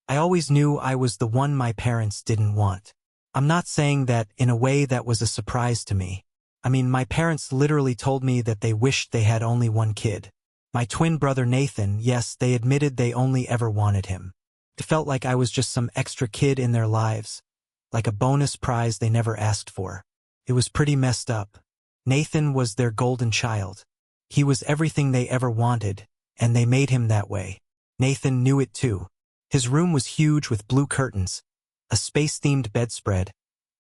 I always knew I was the one my parents didn't want. I'm not saying that in a way that was a surprise to me. I mean, my parents literally told me that they wished they had only one kid. My twin brother Nathan, yes, they admitted they only ever wanted him. It felt like I was just some extra kid in their lives, like a bonus prize they never asked for. It was pretty messed up. Nathan was their golden child. He was everything they ever wanted, and they made him that way. Nathan knew it too. His room was huge with blue curtains, a space-themed bedspread,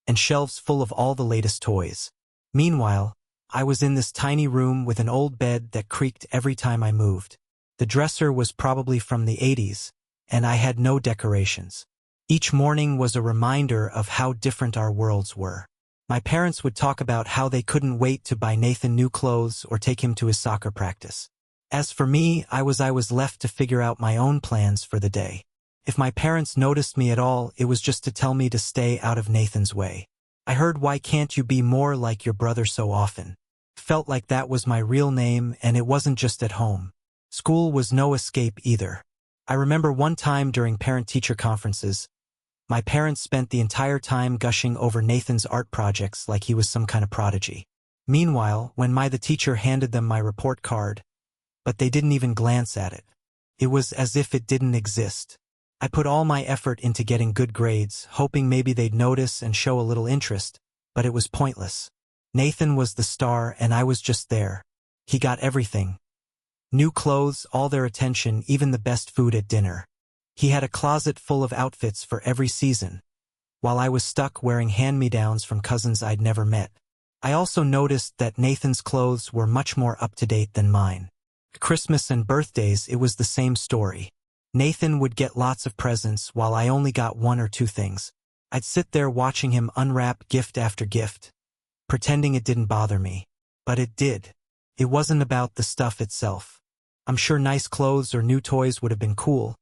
and shelves full of all the latest toys. Meanwhile, I was in this tiny room with an old bed that creaked every time I moved. The dresser was probably from the 80s, and I had no decorations. Each morning was a reminder of how different our worlds were. My parents would talk about how they couldn't wait to buy Nathan new clothes or take him to his soccer practice. As for me, I was left to figure out my own plans for the day. If my parents noticed me at all, it was just to tell me to stay out of Nathan's way. I heard, "Why can't you be more like your brother so often?" Felt like that was my real name, and it wasn't just at home. School was no escape either. I remember one time during parent-teacher conferences, my parents spent the entire time gushing over Nathan's art projects like he was some kind of prodigy. Meanwhile, when the teacher handed them my report card, but they didn't even glance at it. It was as if it didn't exist. I put all my effort into getting good grades, hoping maybe they'd notice and show a little interest, but it was pointless. Nathan was the star and I was just there. He got everything. New clothes, all their attention, even the best food at dinner. He had a closet full of outfits for every season, while I was stuck wearing hand-me-downs from cousins I'd never met. I also noticed that Nathan's clothes were much more up-to-date than mine. Christmas and birthdays, it was the same story. Nathan would get lots of presents while I only got one or two things. I'd sit there watching him unwrap gift after gift, pretending it didn't bother me. But it did. It wasn't about the stuff itself. I'm sure nice clothes or new toys would have been cool,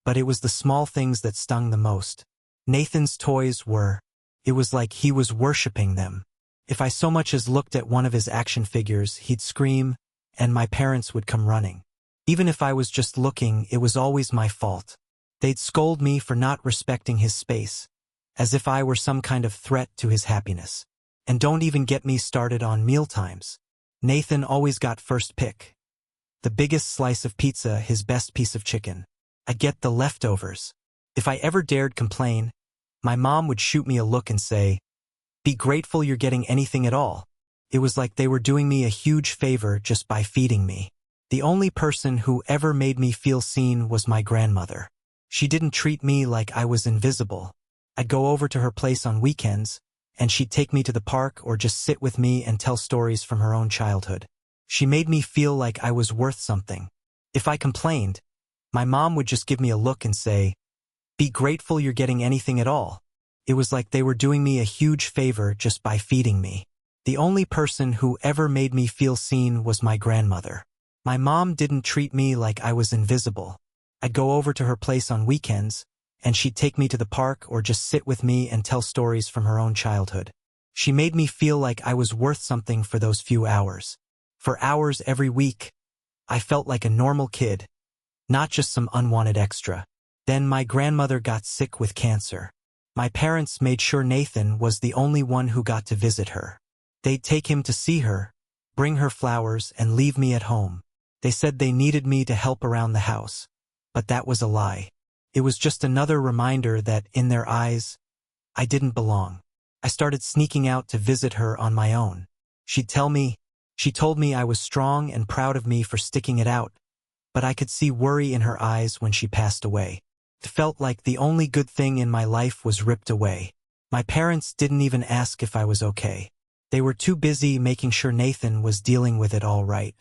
but it was the small things that stung the most. Nathan's toys were. It was like he was worshipping them. If I so much as looked at one of his action figures, he'd scream, and my parents would come running. Even if I was just looking, it was always my fault. They'd scold me for not respecting his space, as if I were some kind of threat to his happiness. And don't even get me started on mealtimes. Nathan always got first pick. The biggest slice of pizza, his best piece of chicken. I'd get the leftovers. If I ever dared complain, my mom would shoot me a look and say, "Be grateful you're getting anything at all." It was like they were doing me a huge favor just by feeding me. The only person who ever made me feel seen was my grandmother. She didn't treat me like I was invisible. I'd go over to her place on weekends, and she'd take me to the park or just sit with me and tell stories from her own childhood. She made me feel like I was worth something. If I complained, my mom would just give me a look and say, "Be grateful you're getting anything at all." It was like they were doing me a huge favor just by feeding me. The only person who ever made me feel seen was my grandmother. My mom didn't treat me like I was invisible. I'd go over to her place on weekends, and she'd take me to the park or just sit with me and tell stories from her own childhood. She made me feel like I was worth something for those few hours. For hours every week, I felt like a normal kid, not just some unwanted extra. Then my grandmother got sick with cancer. My parents made sure Nathan was the only one who got to visit her. They'd take him to see her, bring her flowers, and leave me at home. They said they needed me to help around the house, but that was a lie. It was just another reminder that, in their eyes, I didn't belong. I started sneaking out to visit her on my own. She told me I was strong and proud of me for sticking it out, but I could see worry in her eyes when she passed away. It felt like the only good thing in my life was ripped away. My parents didn't even ask if I was okay. They were too busy making sure Nathan was dealing with it all right.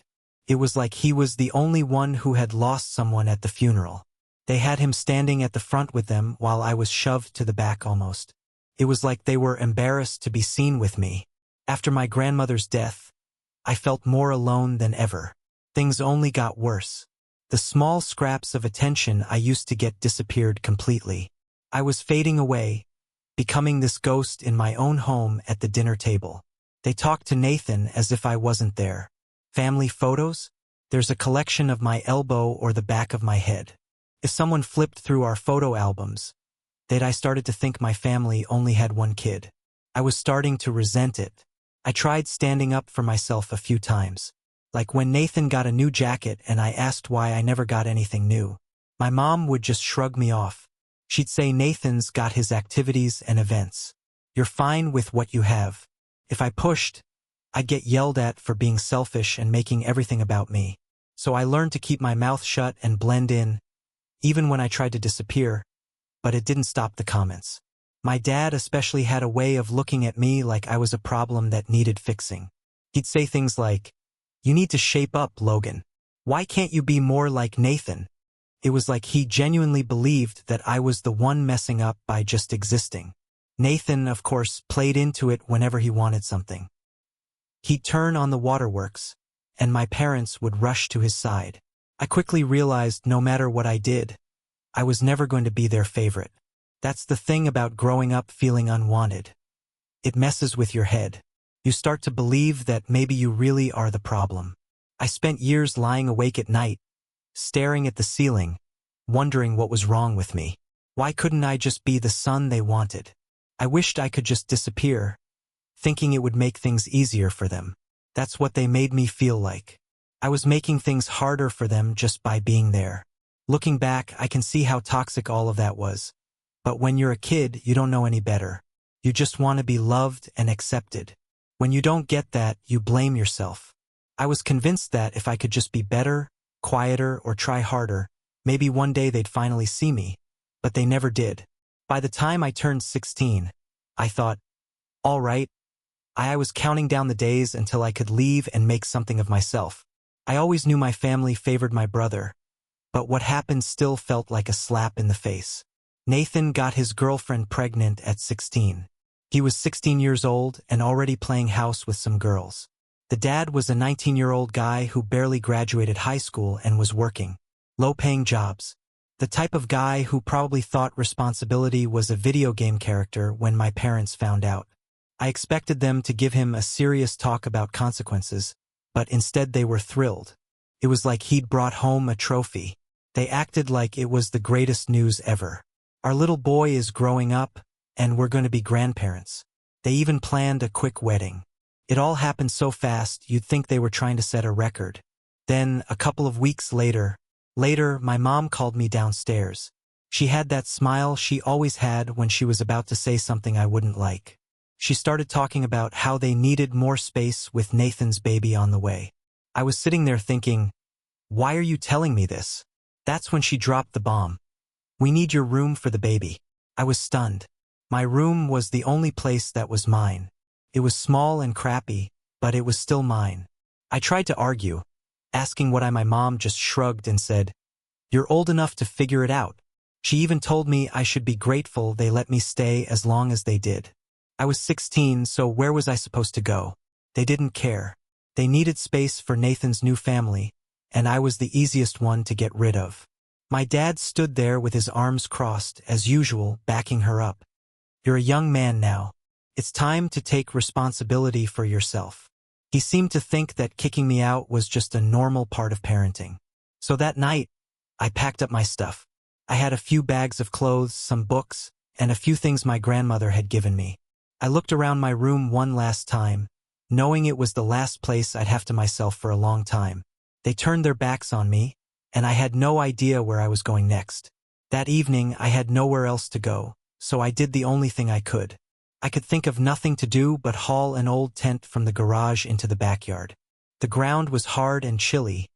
It was like he was the only one who had lost someone at the funeral. They had him standing at the front with them while I was shoved to the back almost. It was like they were embarrassed to be seen with me. After my grandmother's death, I felt more alone than ever. Things only got worse. The small scraps of attention I used to get disappeared completely. I was fading away, becoming this ghost in my own home at the dinner table. They talked to Nathan as if I wasn't there. Family photos? There's a collection of my elbow or the back of my head. If someone flipped through our photo albums, I started to think my family only had one kid. I was starting to resent it. I tried standing up for myself a few times. Like when Nathan got a new jacket and I asked why I never got anything new. My mom would just shrug me off. She'd say Nathan's got his activities and events. You're fine with what you have. If I pushed, I'd get yelled at for being selfish and making everything about me. So I learned to keep my mouth shut and blend in, even when I tried to disappear, but it didn't stop the comments. My dad especially had a way of looking at me like I was a problem that needed fixing. He'd say things like, "You need to shape up, Logan. Why can't you be more like Nathan?" It was like he genuinely believed that I was the one messing up by just existing. Nathan, of course, played into it whenever he wanted something. He'd turn on the waterworks, and my parents would rush to his side. I quickly realized no matter what I did, I was never going to be their favorite. That's the thing about growing up feeling unwanted. It messes with your head. You start to believe that maybe you really are the problem. I spent years lying awake at night, staring at the ceiling, wondering what was wrong with me. Why couldn't I just be the son they wanted? I wished I could just disappear, thinking it would make things easier for them. That's what they made me feel like. I was making things harder for them just by being there. Looking back, I can see how toxic all of that was. But when you're a kid, you don't know any better. You just want to be loved and accepted. When you don't get that, you blame yourself. I was convinced that if I could just be better, quieter, or try harder, maybe one day they'd finally see me. But they never did. By the time I turned 16, I thought, all right. I was counting down the days until I could leave and make something of myself. I always knew my family favored my brother, but what happened still felt like a slap in the face. Nathan got his girlfriend pregnant at 16. He was 16 years old and already playing house with some girls. The dad was a 19-year-old guy who barely graduated high school and was working low-paying jobs. The type of guy who probably thought responsibility was a video game character when my parents found out. I expected them to give him a serious talk about consequences, but instead they were thrilled. It was like he'd brought home a trophy. They acted like it was the greatest news ever. Our little boy is growing up, and we're going to be grandparents. They even planned a quick wedding. It all happened so fast you'd think they were trying to set a record. Then, a couple of weeks later, my mom called me downstairs. She had that smile she always had when she was about to say something I wouldn't like. She started talking about how they needed more space with Nathan's baby on the way. I was sitting there thinking, why are you telling me this? That's when she dropped the bomb. We need your room for the baby. I was stunned. My room was the only place that was mine. It was small and crappy, but it was still mine. I tried to argue, asking what my mom just shrugged and said, "You're old enough to figure it out." She even told me I should be grateful they let me stay as long as they did. I was 16, so where was I supposed to go? They didn't care. They needed space for Nathan's new family, and I was the easiest one to get rid of. My dad stood there with his arms crossed, as usual, backing her up. "You're a young man now. It's time to take responsibility for yourself." He seemed to think that kicking me out was just a normal part of parenting. So that night, I packed up my stuff. I had a few bags of clothes, some books, and a few things my grandmother had given me. I looked around my room one last time, knowing it was the last place I'd have to myself for a long time. They turned their backs on me, and I had no idea where I was going next. That evening, I had nowhere else to go, so I did the only thing I could. I could think of nothing to do but haul an old tent from the garage into the backyard. The ground was hard and chilly,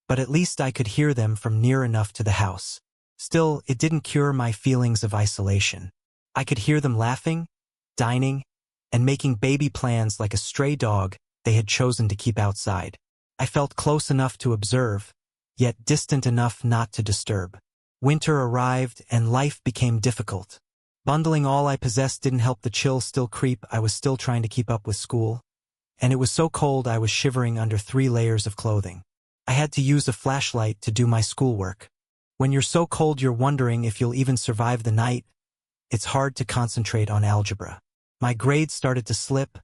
but at least I could hear them from near enough to the house. Still, it didn't cure my feelings of isolation. I could hear them laughing, dining, and making baby plans like a stray dog they had chosen to keep outside. I felt close enough to observe, yet distant enough not to disturb. Winter arrived and life became difficult. Bundling all I possessed didn't help the chill still creep. I was still trying to keep up with school, and it was so cold I was shivering under 3 layers of clothing. I had to use a flashlight to do my schoolwork. When you're so cold you're wondering if you'll even survive the night, it's hard to concentrate on algebra. My grades started to slip,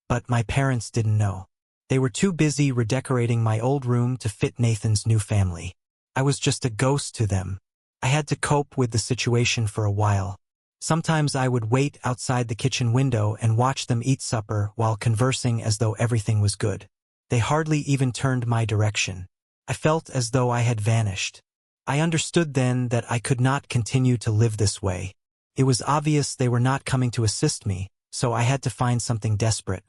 but my parents didn't know. They were too busy redecorating my old room to fit Nathan's new family. I was just a ghost to them, I had to cope with the situation for a while. Sometimes I would wait outside the kitchen window and watch them eat supper while conversing as though everything was good. They hardly even turned my direction. I felt as though I had vanished. I understood then that I could not continue to live this way. It was obvious they were not coming to assist me, so I had to find something desperate.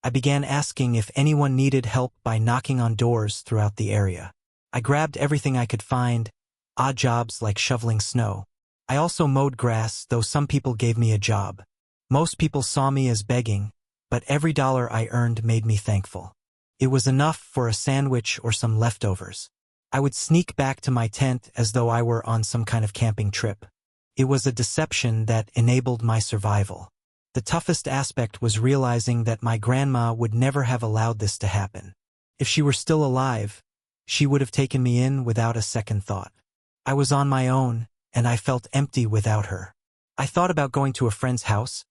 I began asking if anyone needed help by knocking on doors throughout the area. I grabbed everything I could find, odd jobs like shoveling snow. I also mowed grass, though some people gave me a job. Most people saw me as begging, but every dollar I earned made me thankful. It was enough for a sandwich or some leftovers. I would sneak back to my tent as though I were on some kind of camping trip. It was a deception that enabled my survival. The toughest aspect was realizing that my grandma would never have allowed this to happen. If she were still alive, she would have taken me in without a second thought. I was on my own, and I felt empty without her. I thought about going to a friend's house,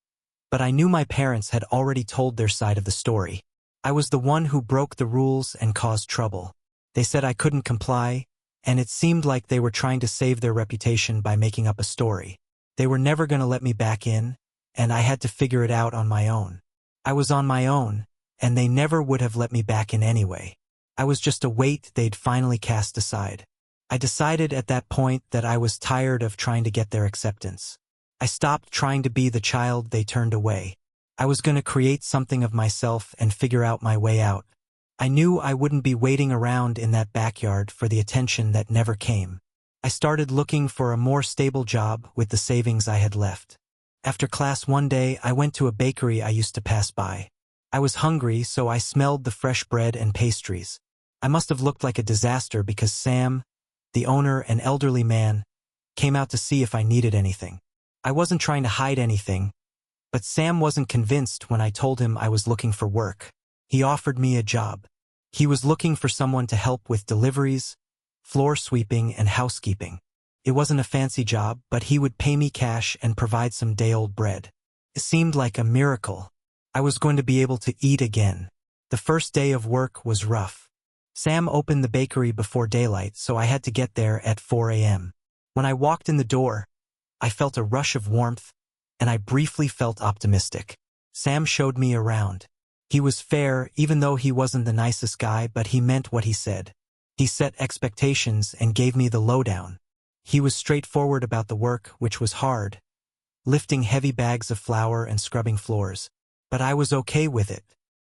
but I knew my parents had already told their side of the story. I was the one who broke the rules and caused trouble. They said I couldn't comply, and it seemed like they were trying to save their reputation by making up a story. They were never going to let me back in, and I had to figure it out on my own. I was on my own, and they never would have let me back in anyway. I was just a weight they'd finally cast aside. I decided at that point that I was tired of trying to get their acceptance. I stopped trying to be the child they turned away. I was going to create something of myself and figure out my way out. I knew I wouldn't be waiting around in that backyard for the attention that never came. I started looking for a more stable job with the savings I had left. After class one day, I went to a bakery I used to pass by. I was hungry, so I smelled the fresh bread and pastries. I must have looked like a disaster because Sam, the owner, an elderly man, came out to see if I needed anything. I wasn't trying to hide anything, but Sam wasn't convinced when I told him I was looking for work. He offered me a job. He was looking for someone to help with deliveries, floor sweeping, and housekeeping. It wasn't a fancy job, but he would pay me cash and provide some day-old bread. It seemed like a miracle. I was going to be able to eat again. The first day of work was rough. Sam opened the bakery before daylight, so I had to get there at 4 a.m. When I walked in the door, I felt a rush of warmth, and I briefly felt optimistic. Sam showed me around. He was fair, even though he wasn't the nicest guy, but he meant what he said. He set expectations and gave me the lowdown. He was straightforward about the work, which was hard, lifting heavy bags of flour and scrubbing floors. But I was okay with it.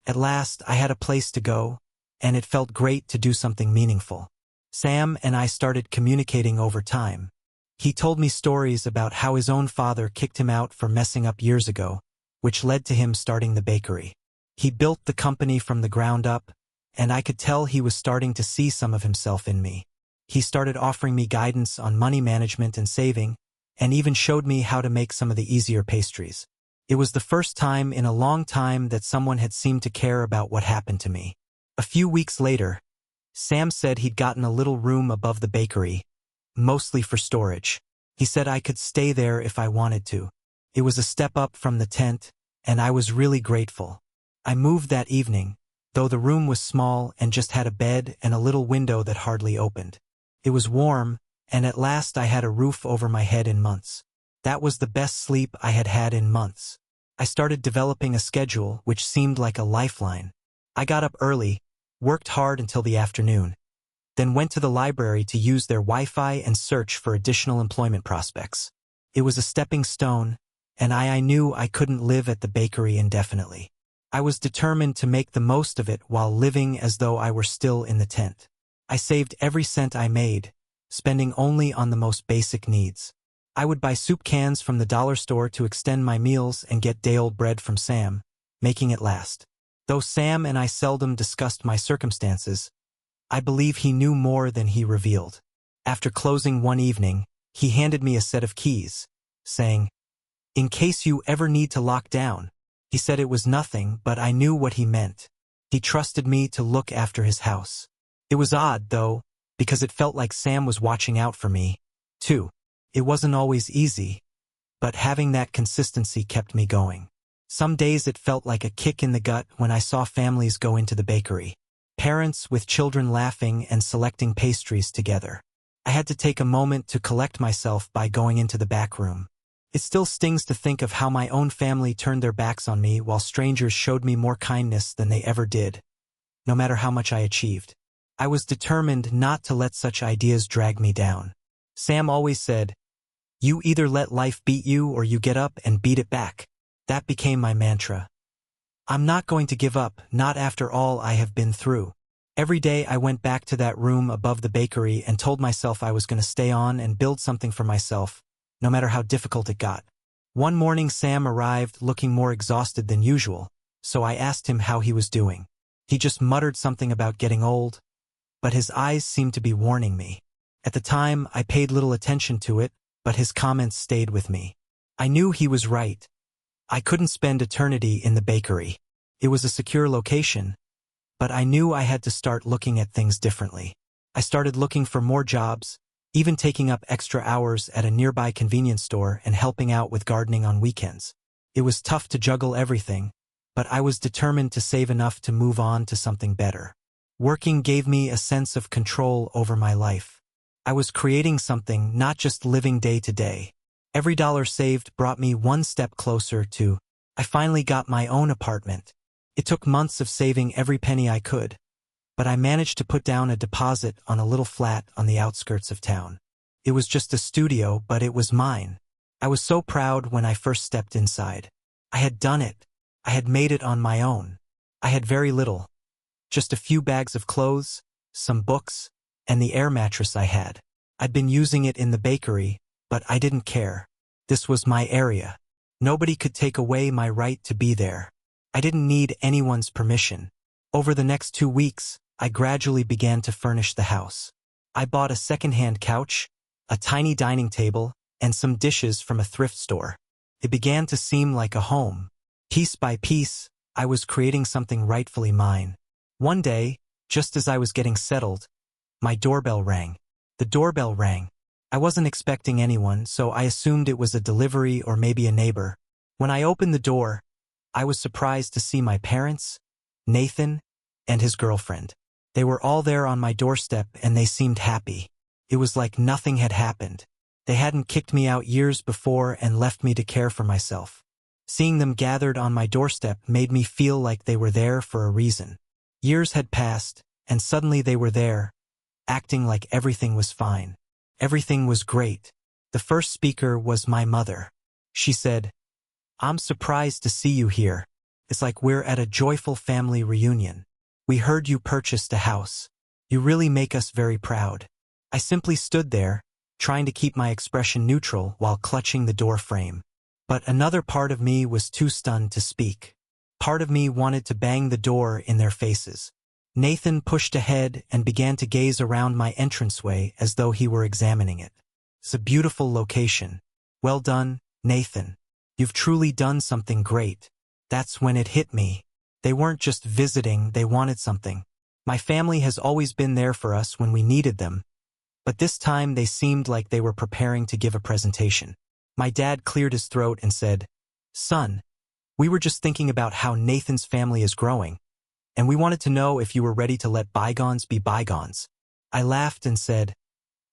At last, I had a place to go, and it felt great to do something meaningful. Sam and I started communicating over time. He told me stories about how his own father kicked him out for messing up years ago, which led to him starting the bakery. He built the company from the ground up, and I could tell he was starting to see some of himself in me. He started offering me guidance on money management and saving, and even showed me how to make some of the easier pastries. It was the first time in a long time that someone had seemed to care about what happened to me. A few weeks later, Sam said he'd gotten a little room above the bakery, mostly for storage. He said I could stay there if I wanted to. It was a step up from the tent, and I was really grateful. I moved that evening, though the room was small and just had a bed and a little window that hardly opened. It was warm, and at last I had a roof over my head in months. That was the best sleep I had had in months. I started developing a schedule which seemed like a lifeline. I got up early, worked hard until the afternoon, then went to the library to use their Wi-Fi and search for additional employment prospects. It was a stepping stone, and I knew I couldn't live at the bakery indefinitely. I was determined to make the most of it while living as though I were still in the tent. I saved every cent I made, spending only on the most basic needs. I would buy soup cans from the dollar store to extend my meals and get day-old bread from Sam, making it last. Though Sam and I seldom discussed my circumstances, I believe he knew more than he revealed. After closing one evening, he handed me a set of keys, saying, "In case you ever need to lock down." He said it was nothing, but I knew what he meant. He trusted me to look after his house. It was odd, though, because it felt like Sam was watching out for me, too. It wasn't always easy, but having that consistency kept me going. Some days it felt like a kick in the gut when I saw families go into the bakery. Parents with children laughing and selecting pastries together. I had to take a moment to collect myself by going into the back room. It still stings to think of how my own family turned their backs on me while strangers showed me more kindness than they ever did, no matter how much I achieved. I was determined not to let such ideas drag me down. Sam always said, "You either let life beat you or you get up and beat it back." That became my mantra. I'm not going to give up, not after all I have been through. Every day I went back to that room above the bakery and told myself I was going to stay on and build something for myself, no matter how difficult it got. One morning Sam arrived looking more exhausted than usual, so I asked him how he was doing. He just muttered something about getting old, but his eyes seemed to be warning me. At the time, I paid little attention to it, but his comments stayed with me. I knew he was right. I couldn't spend eternity in the bakery. It was a secure location, but I knew I had to start looking at things differently. I started looking for more jobs, even taking up extra hours at a nearby convenience store and helping out with gardening on weekends. It was tough to juggle everything, but I was determined to save enough to move on to something better. Working gave me a sense of control over my life. I was creating something, not just living day to day. Every dollar saved brought me one step closer to, I finally got my own apartment. It took months of saving every penny I could, but I managed to put down a deposit on a little flat on the outskirts of town. It was just a studio, but it was mine. I was so proud when I first stepped inside. I had done it. I had made it on my own. I had very little. Just a few bags of clothes, some books, and the air mattress I had. I'd been using it in the bakery, but I didn't care. This was my area. Nobody could take away my right to be there. I didn't need anyone's permission. Over the next 2 weeks, I gradually began to furnish the house. I bought a second-hand couch, a tiny dining table, and some dishes from a thrift store. It began to seem like a home. Piece by piece, I was creating something rightfully mine. One day, just as I was getting settled, my doorbell rang. The doorbell rang. I wasn't expecting anyone, so I assumed it was a delivery or maybe a neighbor. When I opened the door, I was surprised to see my parents, Nathan, and his girlfriend. They were all there on my doorstep and they seemed happy. It was like nothing had happened. They hadn't kicked me out years before and left me to care for myself. Seeing them gathered on my doorstep made me feel like they were there for a reason. Years had passed, and suddenly they were there, acting like everything was fine. Everything was great. The first speaker was my mother. She said, "I'm surprised to see you here. It's like we're at a joyful family reunion. We heard you purchased a house. You really make us very proud." I simply stood there, trying to keep my expression neutral while clutching the door frame. But another part of me was too stunned to speak. Part of me wanted to bang the door in their faces. Nathan pushed ahead and began to gaze around my entranceway as though he were examining it. "It's a beautiful location. Well done, Nathan. You've truly done something great." That's when it hit me. They weren't just visiting, they wanted something. My family has always been there for us when we needed them, but this time they seemed like they were preparing to give a presentation. My dad cleared his throat and said, "Son, we were just thinking about how Nathan's family is growing, and we wanted to know if you were ready to let bygones be bygones." I laughed and said,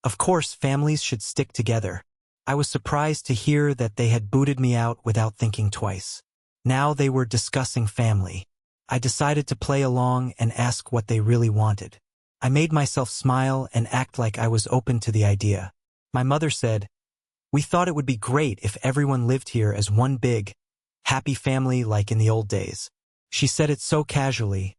"Of course, families should stick together." I was surprised to hear that they had booted me out without thinking twice. Now they were discussing family. I decided to play along and ask what they really wanted. I made myself smile and act like I was open to the idea. My mother said, "We thought it would be great if everyone lived here as one big, happy family like in the old days." She said it so casually,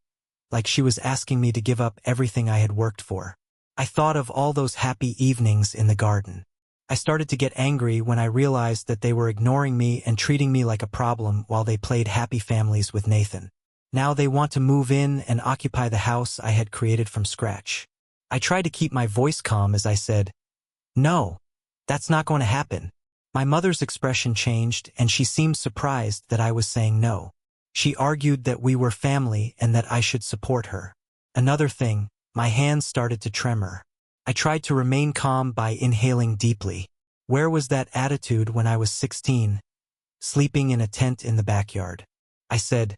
like she was asking me to give up everything I had worked for. I thought of all those happy evenings in the garden. I started to get angry when I realized that they were ignoring me and treating me like a problem while they played happy families with Nathan. Now they want to move in and occupy the house I had created from scratch. I tried to keep my voice calm as I said, "No, that's not going to happen." My mother's expression changed and she seemed surprised that I was saying no. She argued that we were family and that I should support her. Another thing, my hands started to tremor. I tried to remain calm by inhaling deeply. Where was that attitude when I was 16, sleeping in a tent in the backyard? I said,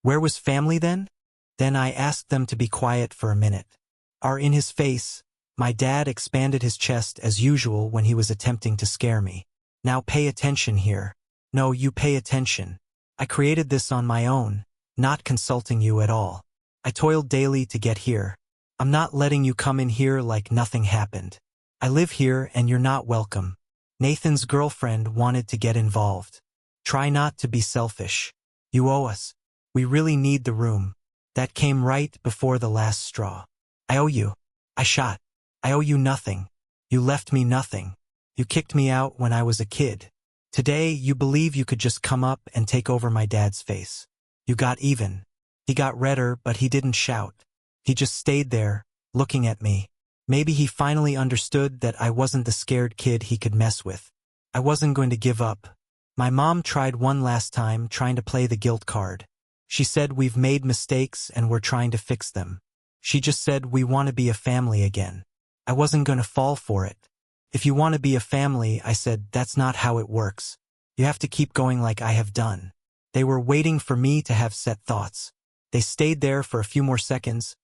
"Where was family then?" Then I asked them to be quiet for a minute. In his face, My dad expanded his chest as usual when he was attempting to scare me. Now pay attention here. No, you pay attention. I created this on my own, not consulting you at all. I toiled daily to get here. I'm not letting you come in here like nothing happened. I live here and you're not welcome. Nathan's girlfriend wanted to get involved. Try not to be selfish. You owe us. We really need the room. That came right before the last straw. I owe you. I owe you nothing. You left me nothing. You kicked me out when I was a kid. Today, you believe you could just come up and take over my dad's face. You got even. He got redder, but he didn't shout. He just stayed there, looking at me. Maybe he finally understood that I wasn't the scared kid he could mess with. I wasn't going to give up. My mom tried one last time, trying to play the guilt card. She said we've made mistakes and we're trying to fix them. She just said we want to be a family again. I wasn't going to fall for it. If you want to be a family, I said, that's not how it works. You have to keep going like I have done. They were waiting for me to have set thoughts. They stayed there for a few more seconds,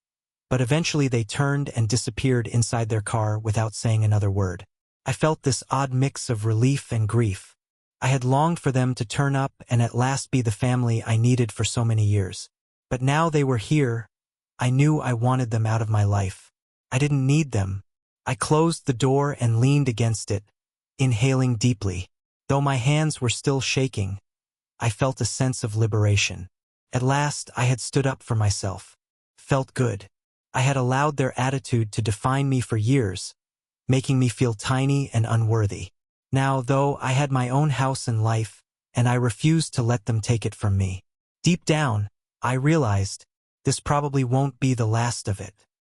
but eventually they turned and disappeared inside their car without saying another word. I felt this odd mix of relief and grief. I had longed for them to turn up and at last be the family I needed for so many years. But now they were here. I knew I wanted them out of my life. I didn't need them. I closed the door and leaned against it, inhaling deeply. Though my hands were still shaking, I felt a sense of liberation. At last, I had stood up for myself. Felt good. I had allowed their attitude to define me for years, making me feel tiny and unworthy. Now, though, I had my own house and life, and I refused to let them take it from me. Deep down, I realized this probably won't be the last of it.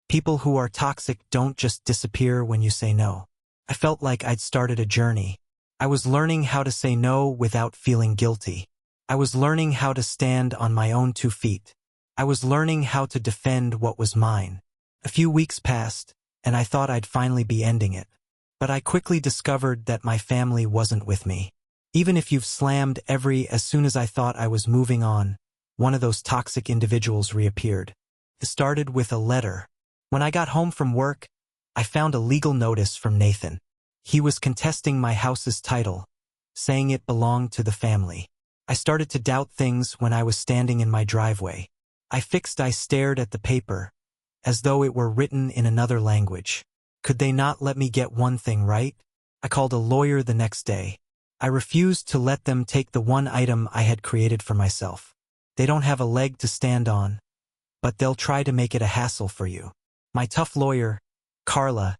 People who are toxic don't just disappear when you say no. I felt like I'd started a journey. I was learning how to say no without feeling guilty. I was learning how to stand on my own 2 feet. I was learning how to defend what was mine. A few weeks passed, and I thought I'd finally be ending it. But I quickly discovered that my family wasn't with me. Even if you've slammed as soon as I thought I was moving on, one of those toxic individuals reappeared. It started with a letter. When I got home from work, I found a legal notice from Nathan. He was contesting my house's title, saying it belonged to the family. I started to doubt things when I was standing in my driveway. I stared at the paper, as though it were written in another language. Could they not let me get one thing right? I called a lawyer the next day. I refused to let them take the one item I had created for myself. They don't have a leg to stand on, but they'll try to make it a hassle for you. My tough lawyer, Carla,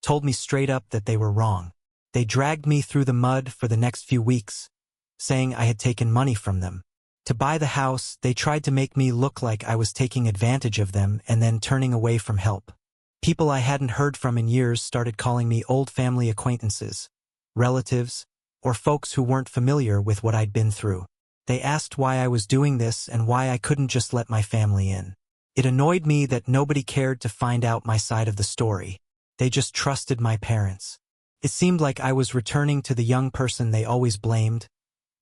told me straight up that they were wrong. They dragged me through the mud for the next few weeks, saying I had taken money from them. To buy the house, they tried to make me look like I was taking advantage of them and then turning away from help. People I hadn't heard from in years started calling me old family acquaintances, relatives, or folks who weren't familiar with what I'd been through. They asked why I was doing this and why I couldn't just let my family in. It annoyed me that nobody cared to find out my side of the story. They just trusted my parents. It seemed like I was returning to the young person they always blamed,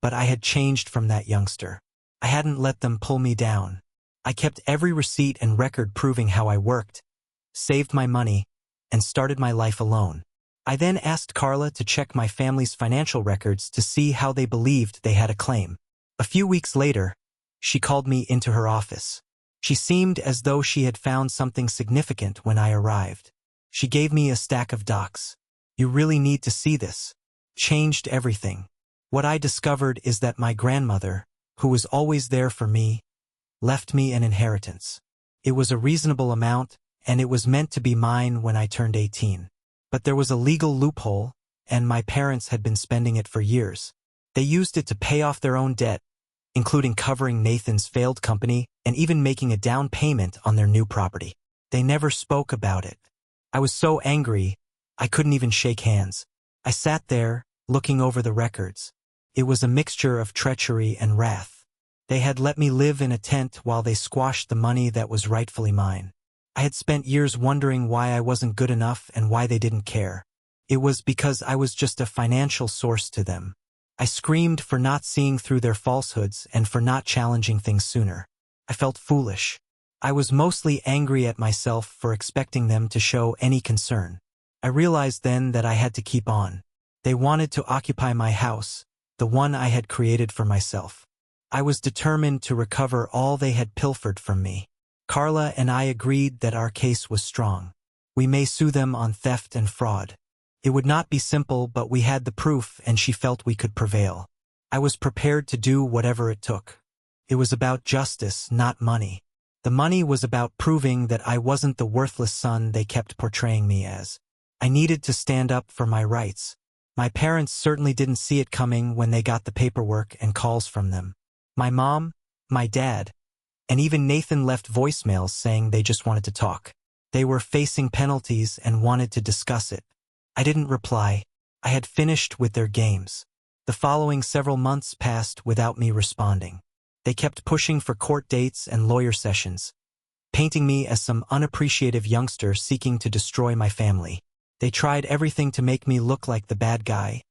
but I had changed from that youngster. I hadn't let them pull me down. I kept every receipt and record proving how I worked, saved my money, and started my life alone. I then asked Carla to check my family's financial records to see how they believed they had a claim. A few weeks later, she called me into her office. She seemed as though she had found something significant when I arrived. She gave me a stack of docs. You really need to see this. Changed everything. What I discovered is that my grandmother, who was always there for me, left me an inheritance. It was a reasonable amount, and it was meant to be mine when I turned 18. But there was a legal loophole, and my parents had been spending it for years. They used it to pay off their own debt, including covering Nathan's failed company and even making a down payment on their new property. They never spoke about it. I was so angry, I couldn't even shake hands. I sat there, looking over the records. It was a mixture of treachery and wrath. They had let me live in a tent while they squashed the money that was rightfully mine. I had spent years wondering why I wasn't good enough and why they didn't care. It was because I was just a financial source to them. I screamed for not seeing through their falsehoods and for not challenging things sooner. I felt foolish. I was mostly angry at myself for expecting them to show any concern. I realized then that I had to keep on. They wanted to occupy my house, the one I had created for myself. I was determined to recover all they had pilfered from me. Carla and I agreed that our case was strong. We may sue them on theft and fraud. It would not be simple, but we had the proof and she felt we could prevail. I was prepared to do whatever it took. It was about justice, not money. The money was about proving that I wasn't the worthless son they kept portraying me as. I needed to stand up for my rights. My parents certainly didn't see it coming when they got the paperwork and calls from them. My mom, my dad, and even Nathan left voicemails saying they just wanted to talk. They were facing penalties and wanted to discuss it. I didn't reply. I had finished with their games. The following several months passed without me responding. They kept pushing for court dates and lawyer sessions, painting me as some unappreciative youngster seeking to destroy my family. They tried everything to make me look like the bad guy,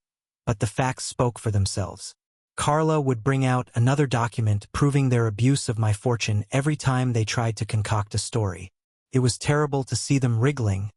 but the facts spoke for themselves. Carla would bring out another document proving their abuse of my fortune every time they tried to concoct a story. It was terrible to see them wriggling,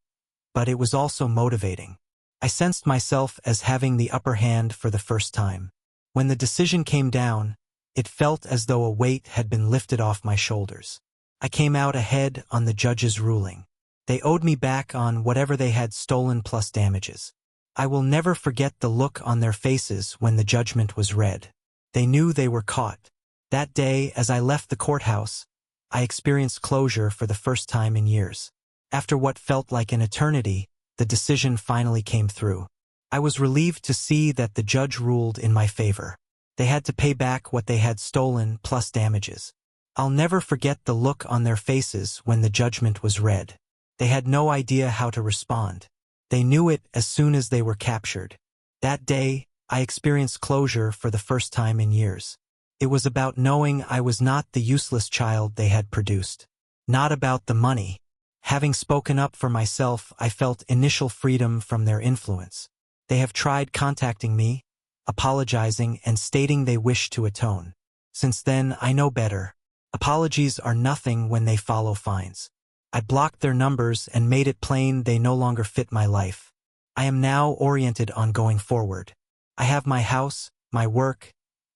but it was also motivating. I sensed myself as having the upper hand for the first time. When the decision came down, it felt as though a weight had been lifted off my shoulders. I came out ahead on the judge's ruling. They owed me back on whatever they had stolen plus damages. I will never forget the look on their faces when the judgment was read. They knew they were caught. That day, as I left the courthouse, I experienced closure for the first time in years. After what felt like an eternity, the decision finally came through. I was relieved to see that the judge ruled in my favor. They had to pay back what they had stolen plus damages. I'll never forget the look on their faces when the judgment was read. They had no idea how to respond. They knew it as soon as they were captured. That day, I experienced closure for the first time in years. It was about knowing I was not the useless child they had produced. Not about the money. Having spoken up for myself, I felt initial freedom from their influence. They have tried contacting me, apologizing and stating they wish to atone. Since then, I know better. Apologies are nothing when they follow fines. I blocked their numbers and made it plain they no longer fit my life. I am now oriented on going forward. I have my house, my work,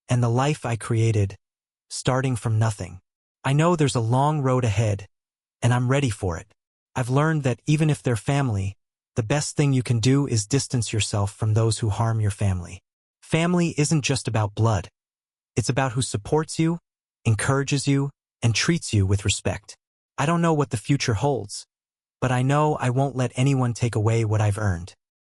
and the life I created, starting from nothing. I know there's a long road ahead, and I'm ready for it. I've learned that even if they're family, the best thing you can do is distance yourself from those who harm your family. Family isn't just about blood. It's about who supports you, encourages you, and treats you with respect. I don't know what the future holds, but I know I won't let anyone take away what I've earned.